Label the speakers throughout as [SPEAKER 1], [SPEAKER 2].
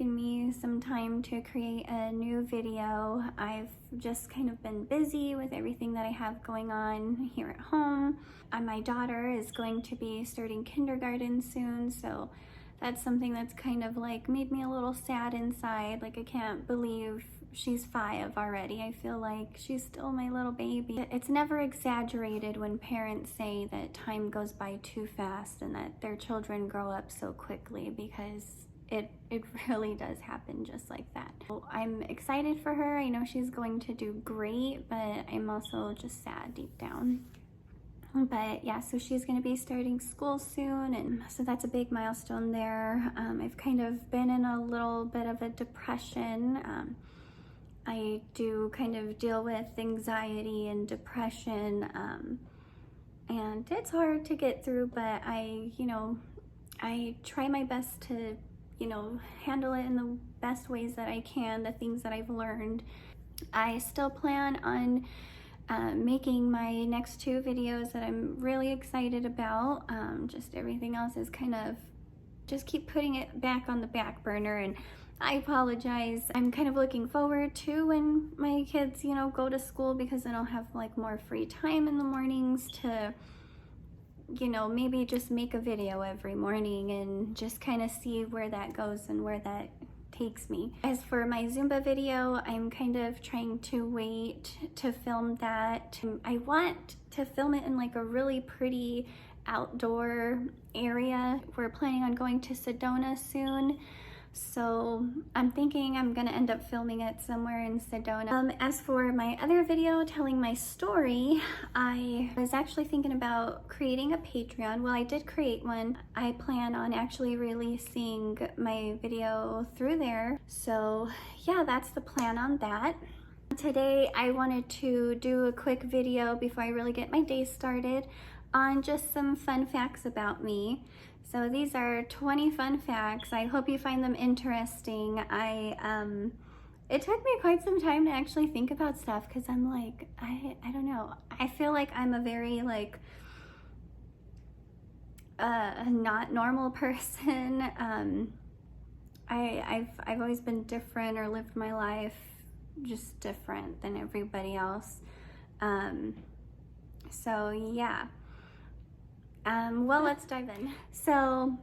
[SPEAKER 1] taken me some time to create a new video. I've just kind of been busy with everything that I have going on here at home. My daughter is going to be starting kindergarten soon, so that's something that's kind of like made me a little sad inside. Like, I can't believe she's 5 already. I feel like she's still my little baby. It's never exaggerated when parents say that time goes by too fast and that their children grow up so quickly, because it really does happen just like that. I'm excited for her. I know she's going to do great, but I'm also just sad deep down. But yeah, so she's going to be starting school soon, and so that's a big milestone there. I've kind of been in a little bit of a depression. I do kind of deal with anxiety and depression, and it's hard to get through, but I try my best to, handle it in the best ways that I can, the things that I've learned. I still plan on making my next 2 videos that I'm really excited about. Just everything else is kind of just keep putting it back on the back burner, and I apologize. I'm kind of looking forward to when my kids, go to school, because then I'll have like more free time in the mornings to, maybe just make a video every morning and just kind of see where that goes and where that takes me. As for my Zumba video, I'm kind of trying to wait to film that. I want to film it in like a really pretty outdoor area. We're planning on going to Sedona soon, so I'm thinking I'm gonna end up filming it somewhere in Sedona. As for my other video telling my story, I was actually thinking about creating a Patreon. Well, I did create one. I plan on actually releasing my video through there. So yeah, that's the plan on that. Today I wanted to do a quick video before I really get my day started on just some fun facts about me. So these are 20 fun facts. I hope you find them interesting. It took me quite some time to actually think about stuff, because I'm like, I don't know. I feel like I'm a very like not normal person. I've always been different, or lived my life just different than everybody else. So yeah. Well, let's dive in. So,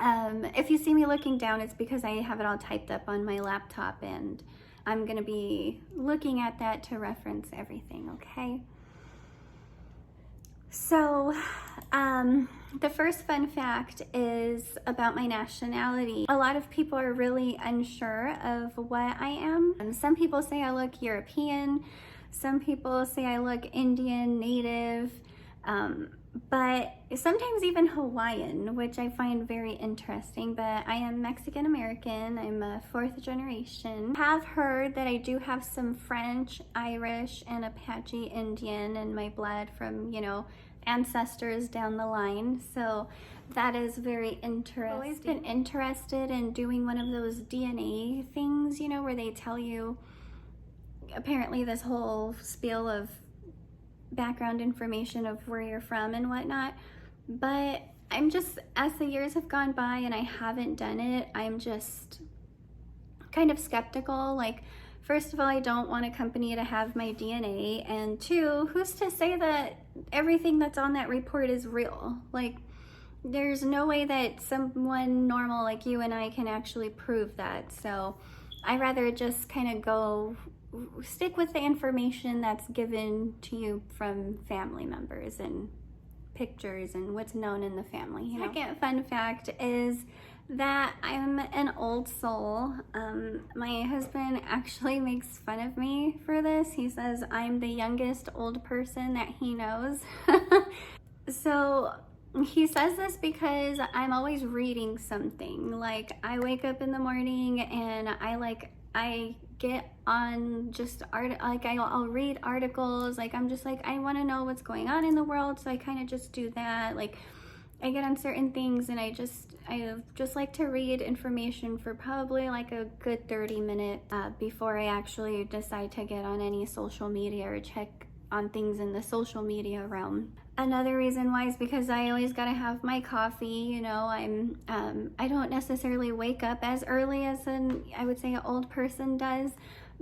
[SPEAKER 1] if you see me looking down, it's because I have it all typed up on my laptop, and I'm gonna be looking at that to reference everything, okay? So, the first fun fact is about my nationality. A lot of people are really unsure of what I am. Some people say I look European, some people say I look Indian, Native, but sometimes even Hawaiian, which I find very interesting. But I am Mexican American. I'm a 4th generation. I have heard that I do have some French, Irish, and Apache Indian in my blood from, ancestors down the line. So that is very interesting. I've always been interested in doing one of those DNA things, where they tell you apparently this whole spiel of background information of where you're from and whatnot. But I'm just, as the years have gone by and I haven't done it, I'm just kind of skeptical. Like, first of all, I don't want a company to have my DNA, and 2, who's to say that everything that's on that report is real? Like, there's no way that someone normal like you and I can actually prove that. So I rather just kind of stick with the information that's given to you from family members and pictures and what's known in the family. Second fun fact is that I'm an old soul. My husband actually makes fun of me for this. He says I'm the youngest old person that he knows. So he says this because I'm always reading something. Like, I wake up in the morning and I get on just I'll read articles. Like, I'm just like, I want to know what's going on in the world, so I kind of just do that. Like, I get on certain things, and I just like to read information for probably like a good 30 minutes before I actually decide to get on any social media or check on things in the social media realm. Another reason why is because I always gotta have my coffee. You know, I don't necessarily wake up as early as I would say an old person does,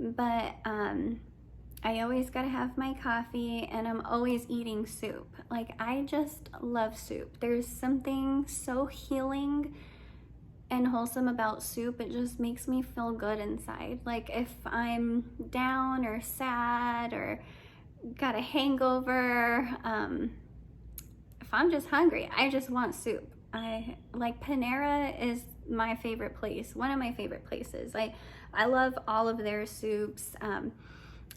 [SPEAKER 1] but I always gotta have my coffee, and I'm always eating soup. Like, I just love soup. There's something so healing and wholesome about soup. It just makes me feel good inside. Like, if I'm down or sad or got a hangover, if I'm just hungry, I just want soup. I like Panera is my favorite place, one of my favorite places. I love all of their soups.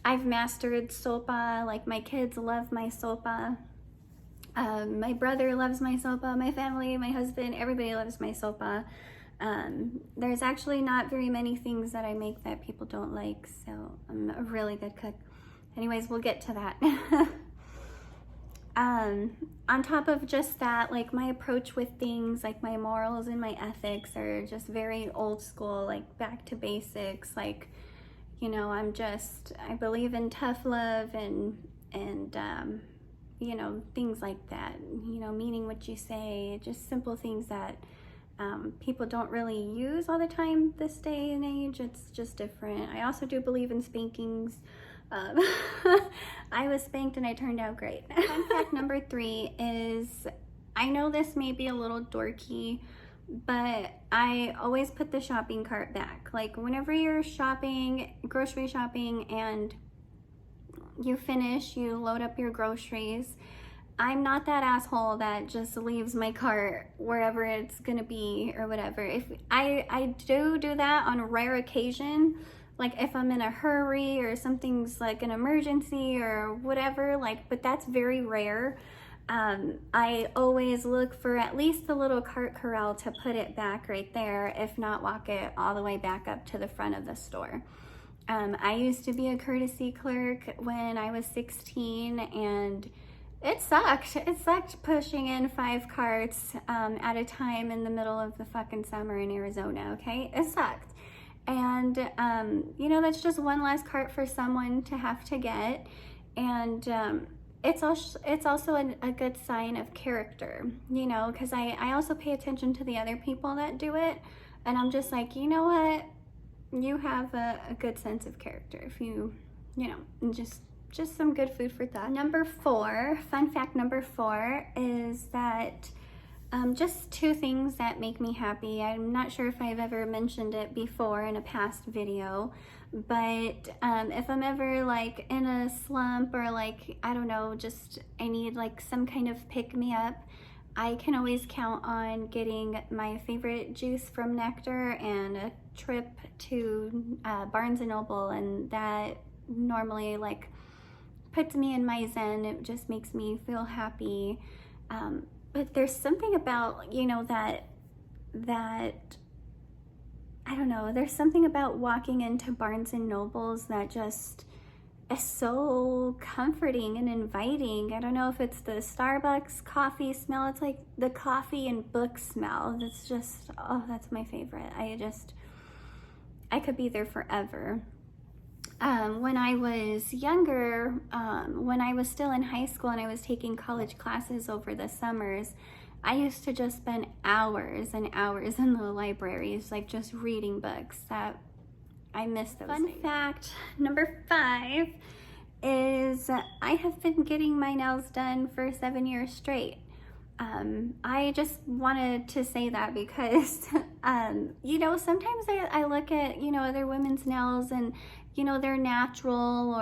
[SPEAKER 1] I've mastered sopa. Like, my kids love my sopa. My brother loves my sopa. My family, my husband, everybody loves my sopa. There's actually not very many things that I make that people don't like, so I'm a really good cook. Anyways, we'll get to that. On top of just that, like, my approach with things, like my morals and my ethics are just very old school, like back to basics. Like, you know, I believe in tough love and you know, things like that, you know, meaning what you say, just simple things that people don't really use all the time this day and age. It's just different. I also do believe in spankings. I was spanked and I turned out great. Fun fact number 3 is, I know this may be a little dorky, but I always put the shopping cart back. Like, whenever you're shopping, grocery shopping, and you finish, you load up your groceries, I'm not that asshole that just leaves my cart wherever it's gonna be or whatever. If I do that on a rare occasion, like if I'm in a hurry or something's like an emergency or whatever, like, but that's very rare. I always look for at least the little cart corral to put it back right there, if not walk it all the way back up to the front of the store. I used to be a courtesy clerk when I was 16, and it sucked. It sucked pushing in 5 carts at a time in the middle of the fucking summer in Arizona, okay? It sucked. And, you know, that's just one less cart for someone to have to get. And it's also a good sign of character, you know, because I also pay attention to the other people that do it. And I'm just like, you know what? You have a good sense of character if you know, just some good food for thought. Fun fact number 4 is that just 2 things that make me happy. I'm not sure if I've ever mentioned it before in a past video, but if I'm ever like in a slump or like, I don't know, just I need like some kind of pick-me-up, I can always count on getting my favorite juice from Nectar and a trip to Barnes & Noble, and that normally like puts me in my zen. It just makes me feel happy. But there's something about, you know, that I don't know, there's something about walking into Barnes & Noble's that just is so comforting and inviting. I don't know if it's the Starbucks coffee smell. It's like the coffee and book smell. That's just, oh, that's my favorite. I could be there forever. When I was younger, when I was still in high school and I was taking college classes over the summers, I used to just spend hours and hours in the libraries, like just reading books. That I miss those days. Fun fact number 5 is I have been getting my nails done for 7 years straight. I just wanted to say that because, you know, sometimes I look at, you know, other women's nails and, you know, they're natural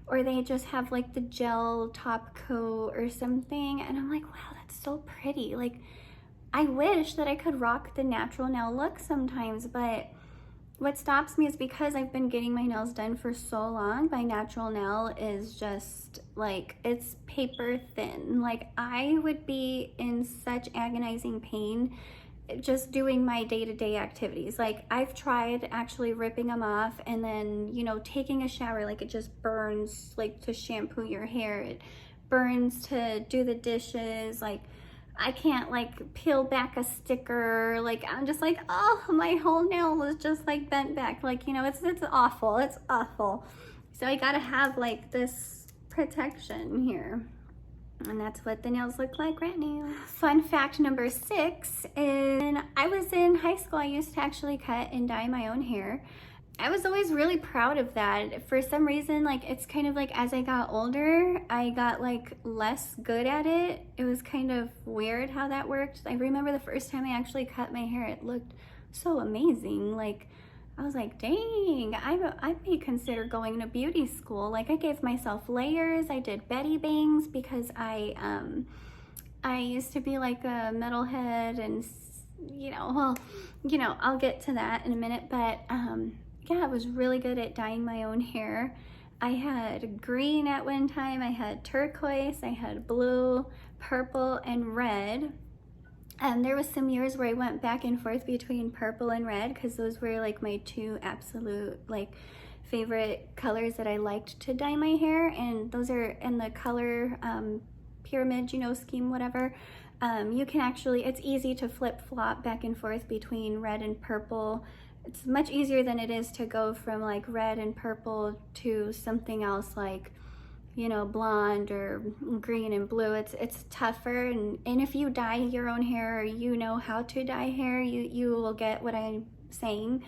[SPEAKER 1] or they just have like the gel top coat or something. And I'm like, wow, that's so pretty. Like, I wish that I could rock the natural nail look sometimes, but what stops me is because I've been getting my nails done for so long, my natural nail is just like, it's paper thin. Like, I would be in such agonizing pain just doing my day-to-day activities. Like, I've tried actually ripping them off and then, you know, taking a shower, like it just burns, like to shampoo your hair, it burns to do the dishes. Like, I can't like peel back a sticker. Like, I'm just like, oh, my whole nail was just like bent back. Like, you know, it's awful. It's awful. So I gotta have like this protection here. And that's what the nails look like right now. Fun fact number 6 is when I was in high school, I used to actually cut and dye my own hair. I was always really proud of that. For some reason, like, it's kind of like as I got older, I got like less good at it. It was kind of weird how that worked. I remember the first time I actually cut my hair, it looked so amazing. Like, I was like, dang, I may consider going to beauty school. Like, I gave myself layers. I did Betty Bangs because I used to be like a metalhead, and I'll get to that in a minute. But yeah, I was really good at dyeing my own hair. I had green at one time, I had turquoise, I had blue, purple, and red. And there was some years where I went back and forth between purple and red because those were like my two absolute like favorite colors that I liked to dye my hair. And those are in the color pyramid, scheme, whatever. You can actually, it's easy to flip-flop back and forth between red and purple. It's much easier than it is to go from like red and purple to something else like, blonde or green and blue. It's tougher, and if you dye your own hair, or you know how to dye hair, you will get what I'm saying.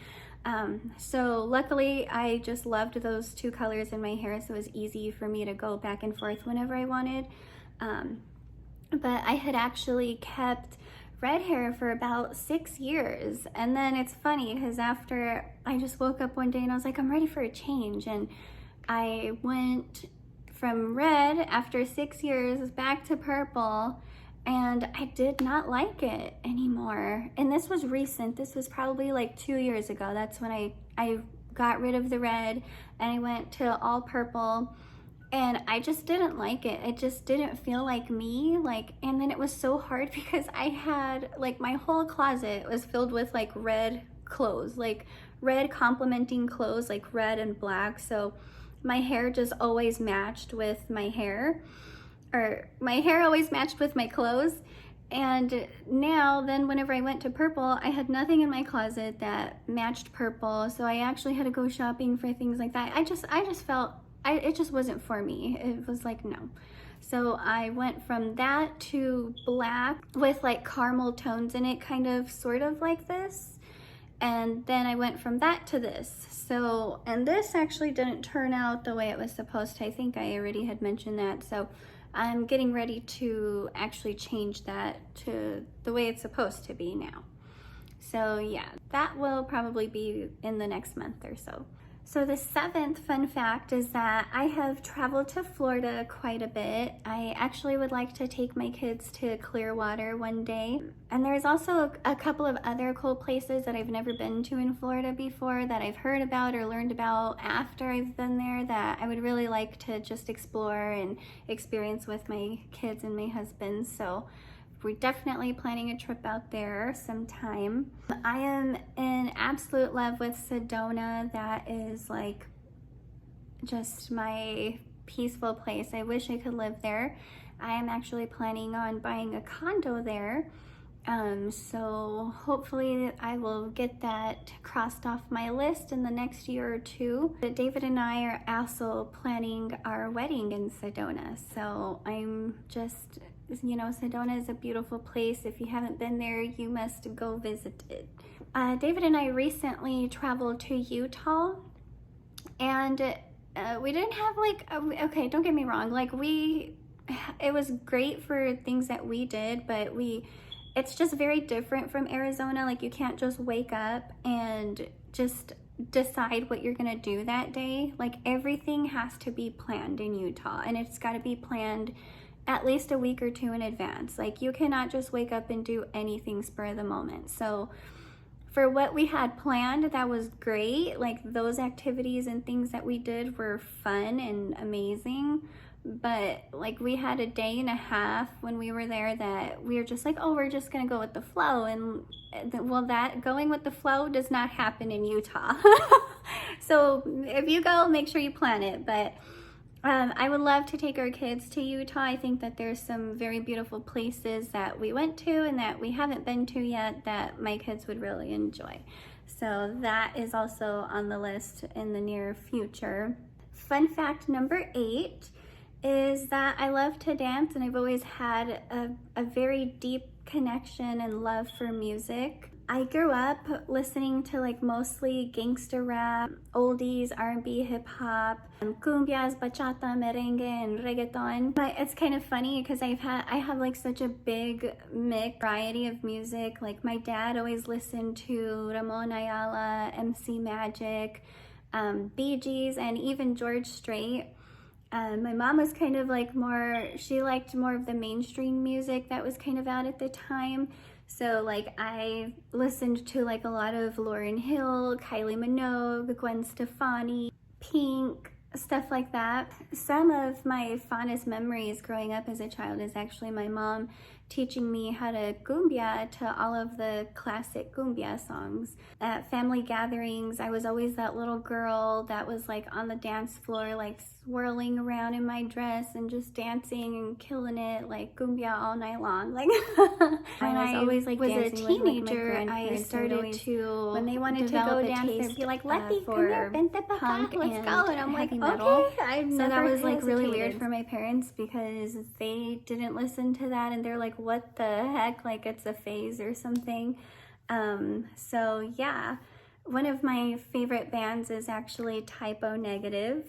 [SPEAKER 1] So luckily I just loved those two colors in my hair, so it was easy for me to go back and forth whenever I wanted. But I had actually kept red hair for about 6 years, and then it's funny because after I just woke up one day and I was like, I'm ready for a change, and I went from red after 6 years back to purple, and I did not like it anymore. And this was recent. This was probably like 2 years ago. That's when I got rid of the red and I went to all purple, and I just didn't like it. It just didn't feel like me. And then it was so hard because I had like my whole closet was filled with like red clothes, like red complementing clothes, like red and black. So my hair just always matched with my hair, or my hair always matched with my clothes. And now then whenever I went to purple, I had nothing in my closet that matched purple. So I actually had to go shopping for things like that. I just felt it just wasn't for me. It was like, no. So I went from that to black with like caramel tones in it, kind of sort of like this. And then I went from that to this. So, and this actually didn't turn out the way it was supposed to. I think I already had mentioned that. So I'm getting ready to actually change that to the way it's supposed to be now. So yeah, that will probably be in the next month or so. So the 7th fun fact is that I have traveled to Florida quite a bit. I actually would like to take my kids to Clearwater one day. And there's also a couple of other cool places that I've never been to in Florida before that I've heard about or learned about after I've been there that I would really like to just explore and experience with my kids and my husband. So we're definitely planning a trip out there sometime. I am in absolute love with Sedona. That is like just my peaceful place. I wish I could live there. I am actually planning on buying a condo there. So hopefully I will get that crossed off my list in the next year or two. But David and I are also planning our wedding in Sedona. So I'm just, Sedona is a beautiful place. If you haven't been there, you must go visit it. David and I recently traveled to Utah, and we didn't have okay, don't get me wrong, it was great for things that we did, but it's just very different from Arizona. Like, you can't just wake up and just decide what you're gonna do that day. Like, everything has to be planned in Utah, and it's got to be planned at least a week or two in advance. Like, you cannot just wake up and do anything spur of the moment. So for what we had planned, that was great. Like, those activities and things that we did were fun and amazing. But like, we had a day and a half when we were there that we were just like, oh, we're just gonna go with the flow. And well, that going with the flow does not happen in Utah. So if you go, make sure you plan it. But I would love to take our kids to Utah. I think that there's some very beautiful places that we went to and that we haven't been to yet that my kids would really enjoy. So that is also on the list in the near future. Fun fact number 8 is that I love to dance, and I've always had a very deep connection and love for music. I grew up listening to like mostly gangster rap, oldies, R&B, hip hop, cumbias, bachata, merengue, and reggaeton. But it's kind of funny because I have like such a big mix variety of music. Like my dad always listened to Ramon Ayala, MC Magic, Bee Gees, and even George Strait. My mom was kind of like she liked more of the mainstream music that was kind of out at the time. So like I listened to like a lot of Lauryn Hill, Kylie Minogue, Gwen Stefani, Pink, stuff like that. Some of my fondest memories growing up as a child is actually my mom teaching me how to cumbia to all of the classic cumbia songs. At family gatherings, I was always that little girl that was like on the dance floor, like swirling around in my dress and just dancing and killing it, like cumbia all night long. Like when I was a teenager, I started to, when they wanted to go dance, they'd be like, "Letty, come here, vente pa acá, let's go." And I'm like, okay. So that was like really weird for my parents because they didn't listen to that, and they're like, what the heck, like it's a phase or something. So yeah, one of my favorite bands is actually Type O Negative.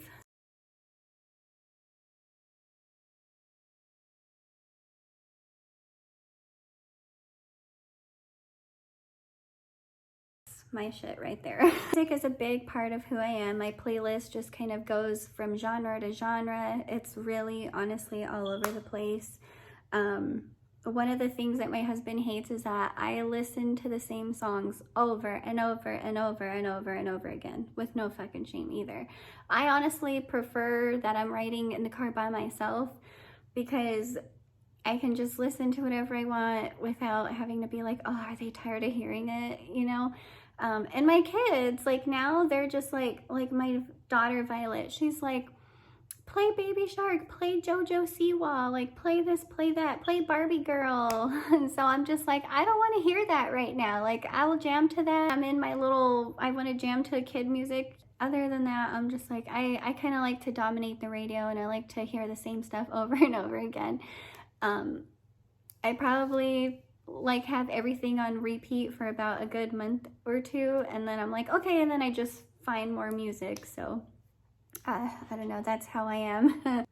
[SPEAKER 1] My shit right there. Music is a big part of who I am. My playlist just kind of goes from genre to genre. It's really honestly all over the place. One of the things that my husband hates is that I listen to the same songs over and over and over and over and over again with no fucking shame either. I honestly prefer that I'm riding in the car by myself because I can just listen to whatever I want without having to be like, oh, are they tired of hearing it, you know? And my kids, like now they're just like my daughter Violet, she's like, play Baby Shark, play JoJo Siwa, like play this, play that, play Barbie Girl. And so I'm just like, I don't want to hear that right now. Like I will jam to that. I'm in my little, I want to jam to kid music. Other than that, I'm just like, I kind of like to dominate the radio, and I like to hear the same stuff over and over again. I probably like have everything on repeat for about a good month or two, and then I'm like, okay, and then I just find more music. So I don't know, that's how I am.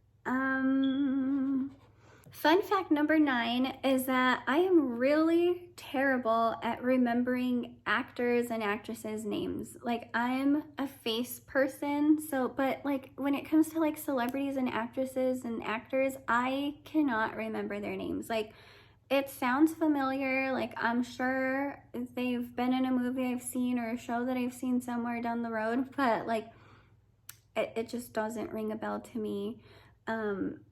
[SPEAKER 1] Fun fact number 9 is that I am really terrible at remembering actors and actresses' names. Like I'm a face person, so but like when it comes to like celebrities and actresses and actors, I cannot remember their names. Like it sounds familiar, like I'm sure they've been in a movie I've seen or a show that I've seen somewhere down the road, but like it just doesn't ring a bell to me.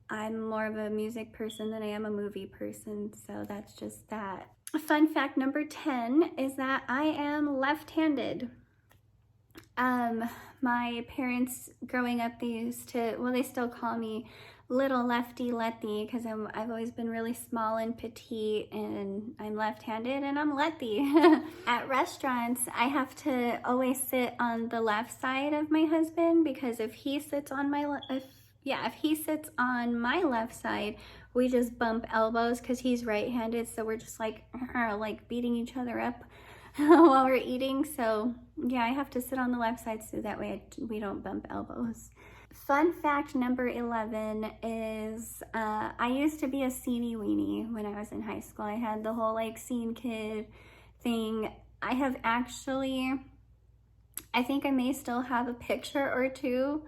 [SPEAKER 1] I'm more of a music person than I am a movie person, so that's just that. Fun fact number 10 is that I am left-handed. My parents growing up, they used to, well, they still call me little lefty Letty because I've always been really small and petite, and I'm left-handed and I'm Letty. At restaurants, I have to always sit on the left side of my husband because if he sits on my if he sits on my left side, we just bump elbows because he's right-handed, so we're just like beating each other up while we're eating. So yeah, I have to sit on the left side so that way we don't bump elbows. Fun fact number 11 is I used to be a sceenie weenie when I was in high school. I had the whole like scene kid thing. I have actually, I think I may still have a picture or two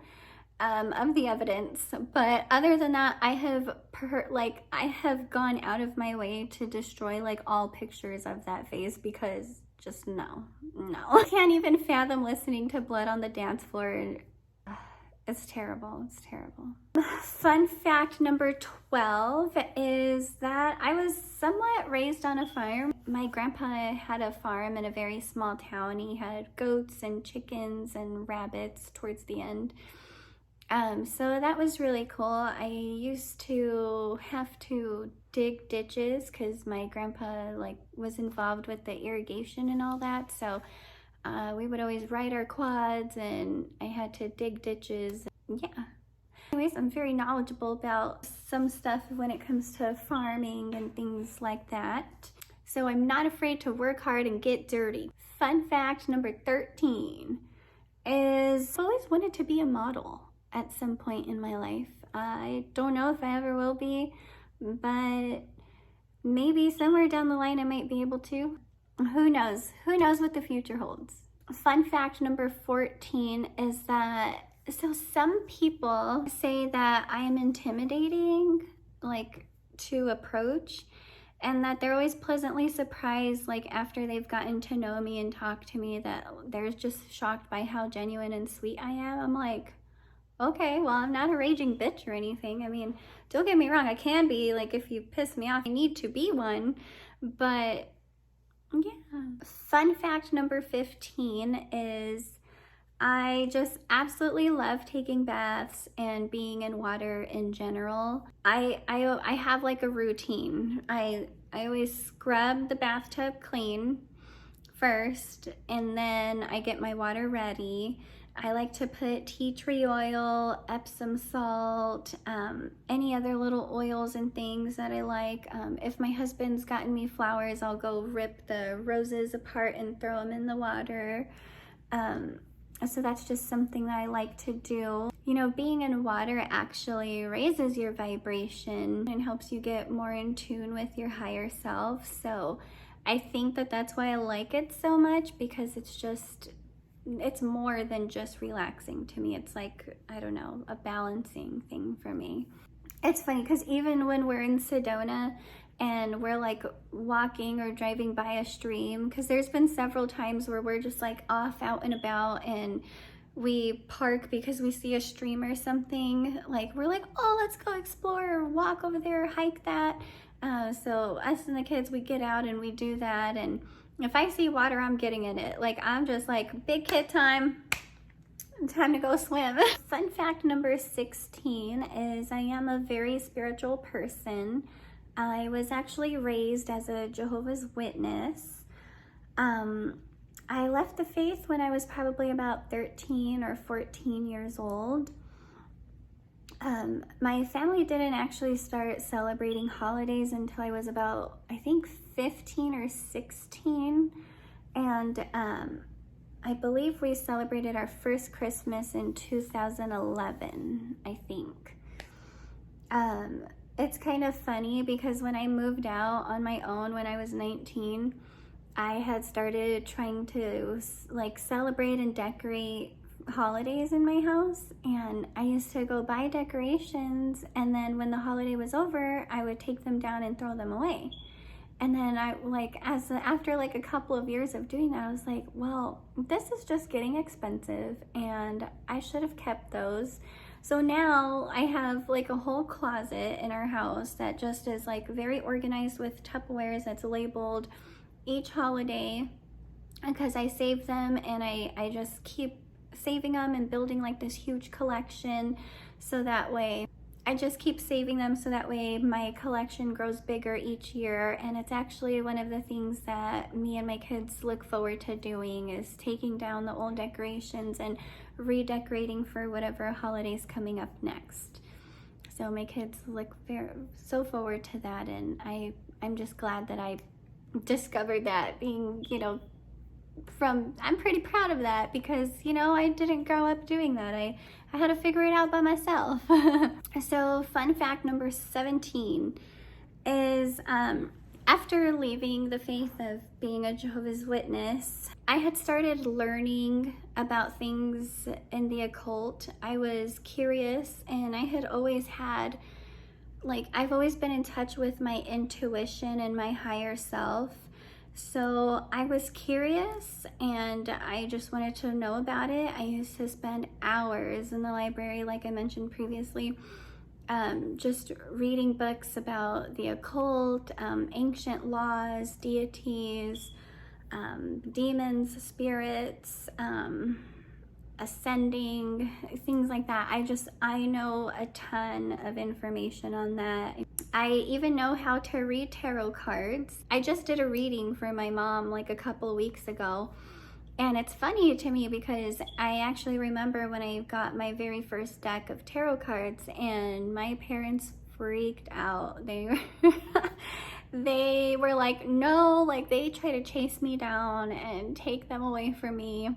[SPEAKER 1] of the evidence, but other than that, I have gone out of my way to destroy like all pictures of that phase because just no. I can't even fathom listening to Blood on the Dance Floor. It's terrible. It's terrible. Fun fact number 12 is that I was somewhat raised on a farm. My grandpa had a farm in a very small town. He had goats and chickens and rabbits towards the end. So that was really cool. I used to have to dig ditches because my grandpa like was involved with the irrigation and all that. So we would always ride our quads and I had to dig ditches. Yeah. Anyways, I'm very knowledgeable about some stuff when it comes to farming and things like that. So I'm not afraid to work hard and get dirty. Fun fact number 13 is I always wanted to be a model at some point in my life. I don't know if I ever will be, but maybe somewhere down the line I might be able to. Who knows? Who knows what the future holds? Fun fact number 14 is that, so some people say that I am intimidating, like, to approach, and that they're always pleasantly surprised, like, after they've gotten to know me and talk to me, that they're just shocked by how genuine and sweet I am. I'm like, okay, well, I'm not a raging bitch or anything. I mean, don't get me wrong, I can be, like, if you piss me off, I need to be one, but yeah. Fun fact number 15 is I just absolutely love taking baths and being in water in general. I have like a routine. I always scrub the bathtub clean first, and then I get my water ready. I like to put tea tree oil, Epsom salt, any other little oils and things that I like. If my husband's gotten me flowers, I'll go rip the roses apart and throw them in the water. So that's just something that I like to do. You know, being in water actually raises your vibration and helps you get more in tune with your higher self. So I think that that's why I like it so much, because it's more than just relaxing to me. It's like, I don't know, a balancing thing for me. It's funny because even when we're in Sedona and we're like walking or driving by a stream, because there's been several times where we're just like off out and about and we park because we see a stream or something, like we're like, oh, let's go explore or walk over there or hike that. So us and the kids, we get out and we do that, and if I see water, I'm getting in it. Like, I'm just like, big kid time to go swim. Fun fact number 16 is I am a very spiritual person. I was actually raised as a Jehovah's Witness. I left the faith when I was probably about 13 or 14 years old. My family didn't actually start celebrating holidays until I was about, I think, 15 or 16, and I believe we celebrated our first Christmas in 2011, I think. It's kind of funny because when I moved out on my own when I was 19, I had started trying to like celebrate and decorate holidays in my house, and I used to go buy decorations, and then when the holiday was over, I would take them down and throw them away. And then I after like a couple of years of doing that, I was like, well, this is just getting expensive and I should have kept those. So now I have like a whole closet in our house that just is like very organized with Tupperwares that's labeled each holiday, because I save them and I just keep saving them and building like this huge collection, so that way I just keep saving them so that way my collection grows bigger each year. And it's actually one of the things that me and my kids look forward to doing, is taking down the old decorations and redecorating for whatever holiday's coming up next. So my kids look so forward to that, and I'm just glad that I discovered that, being, you know, I'm pretty proud of that, because, you know, I didn't grow up doing that. I had to figure it out by myself. So fun fact number 17 is after leaving the faith of being a Jehovah's Witness, I had started learning about things in the occult. I was curious, and I had always had, like, I've always been in touch with my intuition and my higher self. So I was curious and I just wanted to know about it. I used to spend hours in the library, like I mentioned previously, just reading books about the occult, ancient laws, deities, demons, spirits, ascending, things like that. I know a ton of information on that. I even know how to read tarot cards. I just did a reading for my mom like a couple weeks ago, And it's funny to me because I actually remember when I got my very first deck of tarot cards and my parents freaked out. They were like, no, like they tried to chase me down and take them away from me.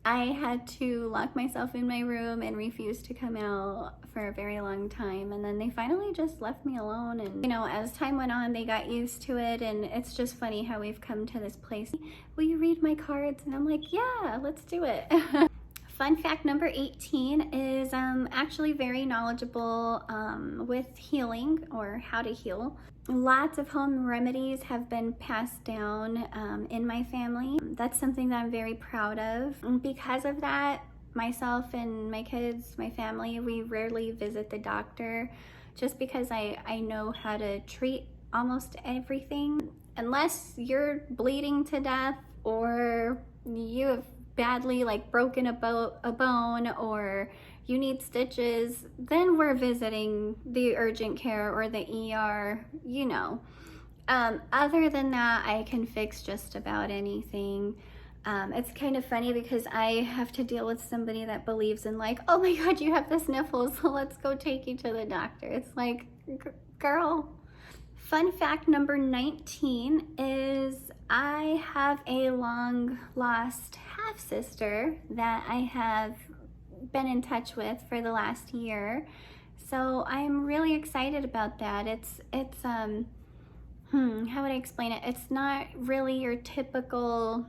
[SPEAKER 1] I had to lock myself in my room and refuse to come out for a very long time. And then they finally just left me alone. And, you know, as time went on, they got used to it. And it's just funny how we've come to this place. Will you read my cards? And I'm like, yeah, let's do it. Fun fact number 18 is actually very knowledgeable with healing or how to heal. Lots of home remedies have been passed down in my family. That's something that I'm very proud of. And because of that, myself and my kids, my family, we rarely visit the doctor just because I know how to treat almost everything. Unless you're bleeding to death or you have badly like broken a bone or you need stitches, then we're visiting the urgent care or the ER, you know. Other than that, I can fix just about anything. It's kind of funny because I have to deal with somebody that believes in like, oh my God, you have the sniffles, so let's go take you to the doctor. It's like, girl. Fun fact number 19 is I have a long lost half sister that I have been in touch with for the last year. So I'm really excited about that. It's how would I explain it? It's not really your typical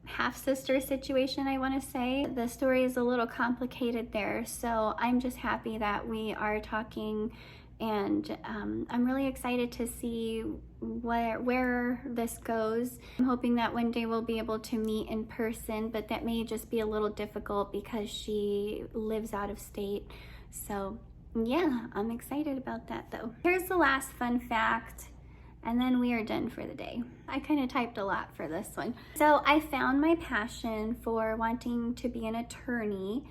[SPEAKER 1] half-sister situation, I want to say. The story is a little complicated there. So I'm just happy that we are talking, and I'm really excited to see where this goes. I'm hoping that one day we'll be able to meet in person, but that may just be a little difficult because she lives out of state. So yeah, I'm excited about that though. Here's the last fun fact, and then we are done for the day. I kind of typed a lot for this one. So I found my passion for wanting to be an attorney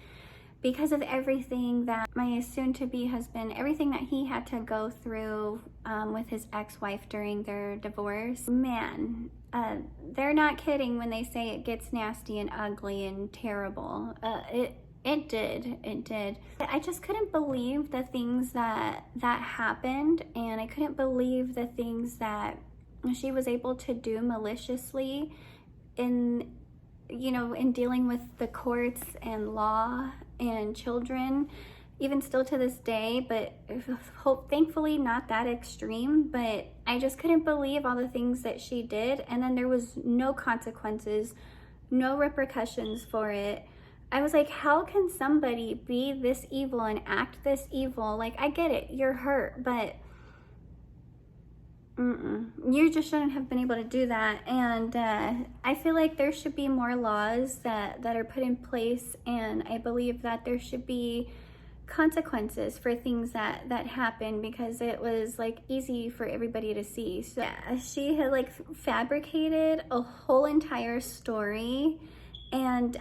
[SPEAKER 1] because of everything that my soon-to-be husband, everything that he had to go through with his ex-wife during their divorce. Man, they're not kidding when they say it gets nasty and ugly and terrible. It did. I just couldn't believe the things that happened, and I couldn't believe the things that she was able to do maliciously in dealing with the courts and law and children, even still to this day, but thankfully not that extreme. But I just couldn't believe all the things that she did, and then there was no consequences, no repercussions for it. I was like, how can somebody be this evil and act this evil? Like, I get it, you're hurt, but you just shouldn't have been able to do that. And I feel like there should be more laws that are put in place, and I believe that there should be consequences for things that happen, because it was like easy for everybody to see. So yeah, she had like fabricated a whole entire story and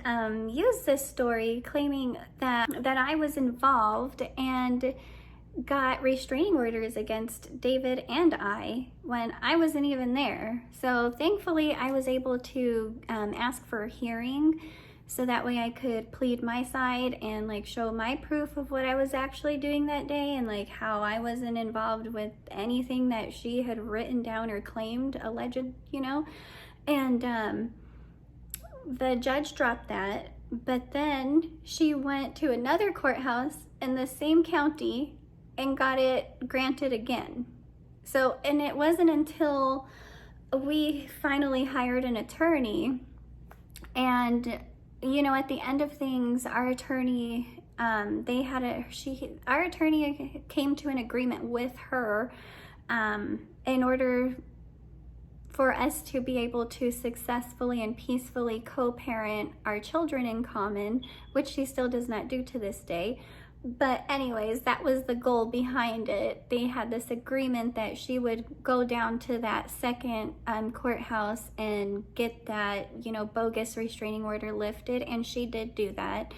[SPEAKER 1] used this story claiming that I was involved, and got restraining orders against David and I when I wasn't even there. So thankfully I was able to ask for a hearing, so that way I could plead my side and like show my proof of what I was actually doing that day, and like how I wasn't involved with anything that she had written down or claimed, alleged, and the judge dropped that. But then she went to another courthouse in the same county and got it granted again. So, and it wasn't until we finally hired an attorney, and at the end of things, our attorney, our attorney came to an agreement with her in order for us to be able to successfully and peacefully co-parent our children in common, which she still does not do to this day. But anyways, that was the goal behind it. They had this agreement that she would go down to that second courthouse and get that, bogus restraining order lifted, and she did do that.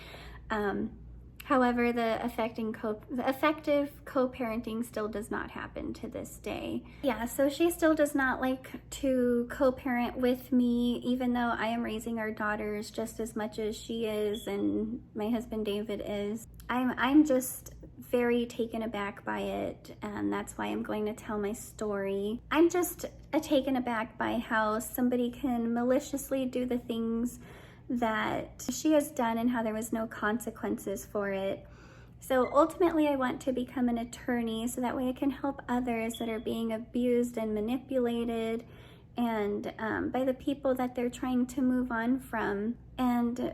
[SPEAKER 1] However, the effective co-parenting still does not happen to this day. Yeah, so she still does not like to co-parent with me, even though I am raising our daughters just as much as she is and my husband David is. I'm just very taken aback by it, and that's why I'm going to tell my story. I'm just taken aback by how somebody can maliciously do the things that she has done and how there was no consequences for it. So ultimately I want to become an attorney so that way I can help others that are being abused and manipulated and by the people that they're trying to move on from. And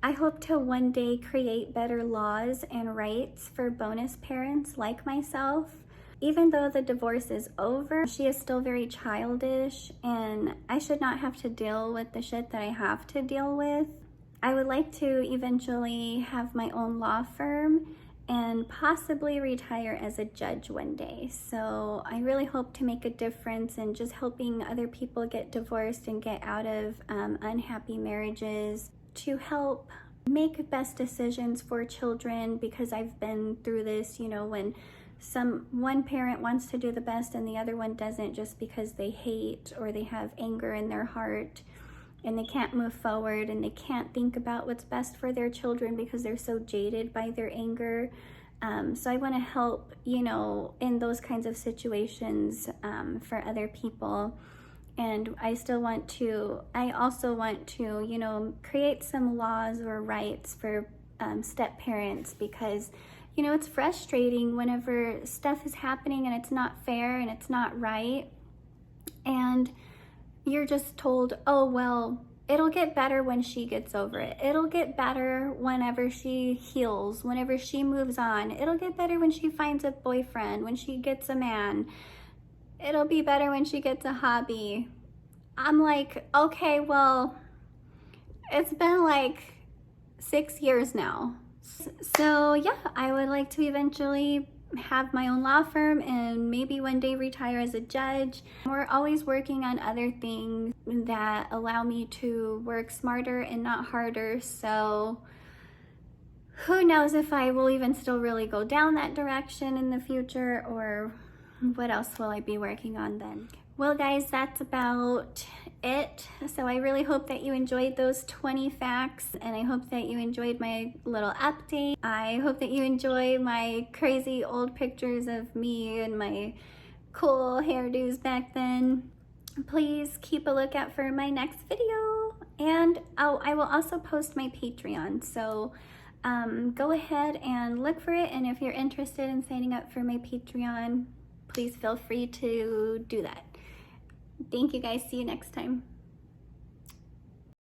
[SPEAKER 1] I hope to one day create better laws and rights for bonus parents like myself. Even though the divorce is over, she is still very childish, and I should not have to deal with the shit that I have to deal with. I would like to eventually have my own law firm and possibly retire as a judge one day. So I really hope to make a difference in just helping other people get divorced and get out of unhappy marriages, to help make best decisions for children, because I've been through this, you know, when one parent wants to do the best and the other one doesn't, just because they hate or they have anger in their heart and they can't move forward and they can't think about what's best for their children because they're so jaded by their anger. So I want to help, you know, in those kinds of situations for other people. And I also want to, you know, create some laws or rights for step parents, because you know, it's frustrating whenever stuff is happening and it's not fair and it's not right. And you're just told, oh, well, it'll get better when she gets over it. It'll get better whenever she heals, whenever she moves on. It'll get better when she finds a boyfriend, when she gets a man. It'll be better when she gets a hobby. I'm like, okay, well, it's been like 6 years now. So yeah, I would like to eventually have my own law firm and maybe one day retire as a judge. We're always working on other things that allow me to work smarter and not harder. So who knows if I will even still really go down that direction in the future, or what else will I be working on then? Well guys, that's about it. So I really hope that you enjoyed those 20 facts, and I hope that you enjoyed my little update. I hope that you enjoy my crazy old pictures of me and my cool hairdos back then. Please keep a lookout for my next video. And I will also post my Patreon. So go ahead and look for it. And if you're interested in signing up for my Patreon, please feel free to do that. Thank you guys. See you next time.